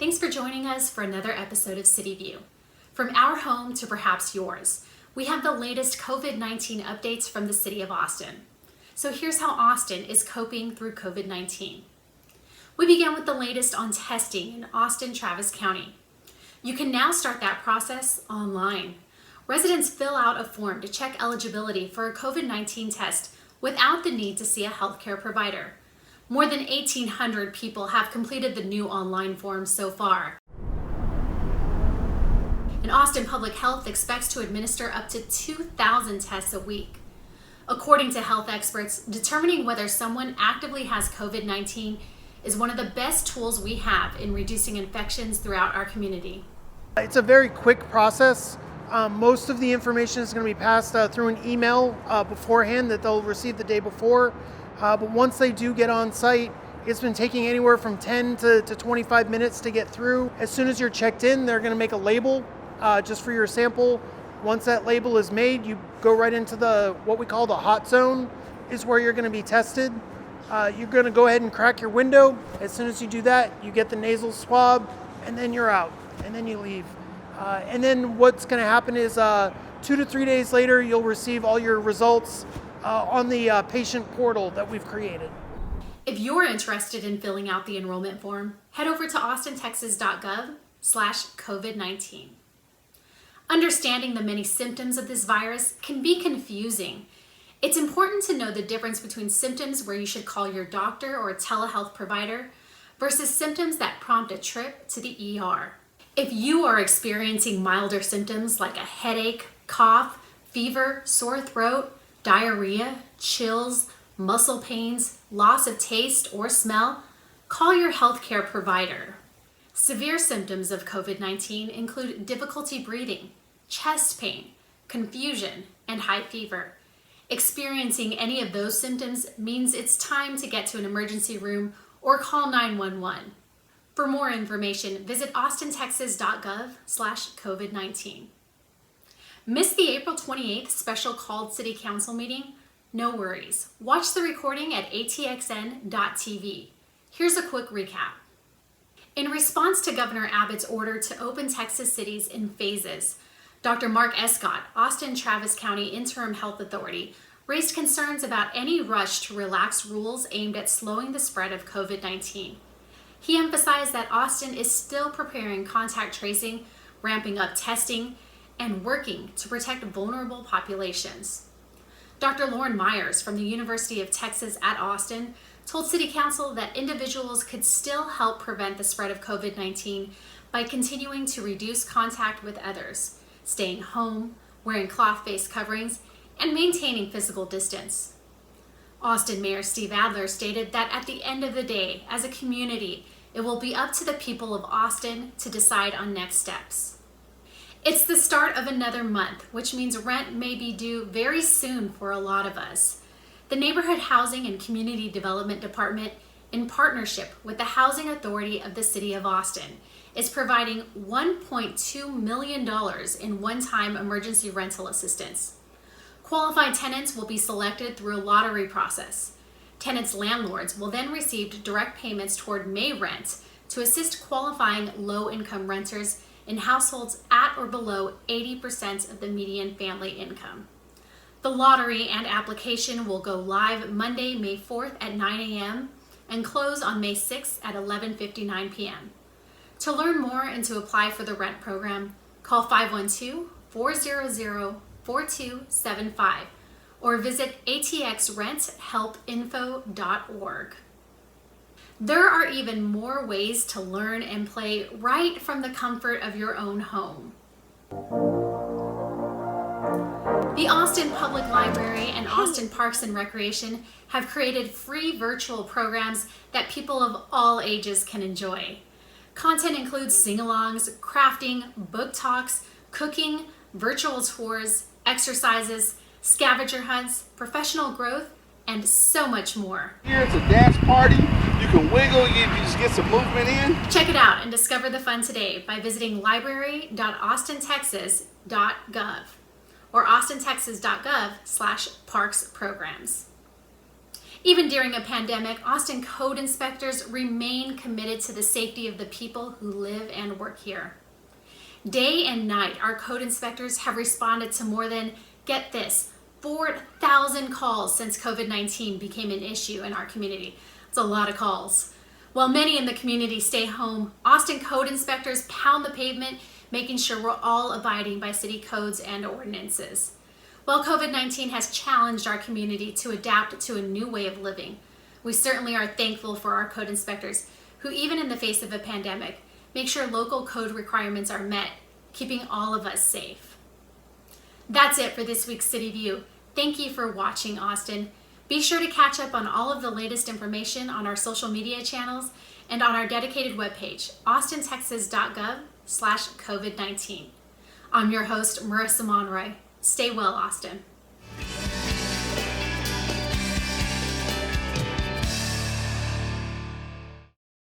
Thanks for joining us for another episode of CityView. From our home to perhaps yours, we have the latest COVID-19 updates from the city of Austin. So here's how Austin is coping through COVID-19. We begin with the latest on testing in Austin-Travis County. You can now start that process online. Residents fill out a form to check eligibility for a COVID-19 test without the need to see a healthcare provider. More than 1,800 people have completed the new online form so far. And Austin Public Health expects to administer up to 2,000 tests a week. According to health experts, determining whether someone actively has COVID-19 is one of the best tools we have in reducing infections throughout our community. It's a very quick process. Most of the information is going to be passed through an email beforehand that they'll receive the day before. But once they do get on site, it's been taking anywhere from 10 to 25 minutes to get through. As soon as you're checked in, they're going to make a label just for your sample. Once that label is made, you go right into what we call the hot zone, is where you're going to be tested. You're going to go ahead and crack your window. As soon as you do that, you get the nasal swab, and then you're out, and then you leave. And then what's going to happen is 2 to 3 days later, you'll receive all your results on the patient portal that we've created. If you're interested in filling out the enrollment form, head over to austintexas.gov/COVID-19. Understanding the many symptoms of this virus can be confusing. It's important to know the difference between symptoms where you should call your doctor or a telehealth provider versus symptoms that prompt a trip to the ER. If you are experiencing milder symptoms like a headache, cough, fever, sore throat, diarrhea, chills, muscle pains, loss of taste or smell, call your healthcare provider. Severe symptoms of COVID-19 include difficulty breathing, chest pain, confusion, and high fever. Experiencing any of those symptoms means it's time to get to an emergency room or call 911. For more information, visit austintexas.gov/COVID-19. Miss the April 28th special called City Council meeting? No worries. Watch the recording at atxn.tv. Here's a quick recap. In response to Governor Abbott's order to open Texas cities in phases, Dr. Mark Escott, Austin-Travis County Interim Health Authority, raised concerns about any rush to relax rules aimed at slowing the spread of COVID-19. He emphasized that Austin is still preparing contact tracing, ramping up testing, and working to protect vulnerable populations. Dr. Lauren Myers from the University of Texas at Austin told City Council that individuals could still help prevent the spread of COVID-19 by continuing to reduce contact with others, staying home, wearing cloth face coverings, and maintaining physical distance. Austin Mayor Steve Adler stated that at the end of the day, as a community, it will be up to the people of Austin to decide on next steps. It's the start of another month, which means rent may be due very soon for a lot of us. The Neighborhood Housing and Community Development Department, in partnership with the Housing Authority of the City of Austin, is providing $1.2 million in one-time emergency rental assistance. Qualified tenants will be selected through a lottery process. Tenants' landlords will then receive direct payments toward May rent to assist qualifying low-income renters in households at or below 80% of the median family income. The lottery and application will go live Monday, May 4th at 9 a.m. and close on May 6th at 11:59 p.m. To learn more and to apply for the rent program, call 512-400-4275 or visit atxrenthelpinfo.org. There are even more ways to learn and play right from the comfort of your own home. The Austin Public Library and Austin Parks and Recreation have created free virtual programs that people of all ages can enjoy. Content includes sing-alongs, crafting, book talks, cooking, virtual tours, exercises, scavenger hunts, professional growth, and so much more. Here it's a dance party. You can wiggle, you just get some movement in. Check it out and discover the fun today by visiting library.austintexas.gov or austintexas.gov/parks programs. Even during a pandemic, Austin code inspectors remain committed to the safety of the people who live and work here. Day and night, our code inspectors have responded to more than, get this, 4,000 calls since COVID-19 became an issue in our community. It's a lot of calls. While many in the community stay home, Austin code inspectors pound the pavement, making sure we're all abiding by city codes and ordinances. While COVID-19 has challenged our community to adapt to a new way of living, we certainly are thankful for our code inspectors who, even in the face of a pandemic, make sure local code requirements are met, keeping all of us safe. That's it for this week's City View. Thank you for watching, Austin. Be sure to catch up on all of the latest information on our social media channels and on our dedicated webpage, austintexas.gov/COVID-19. I'm your host, Marissa Monroy. Stay well, Austin.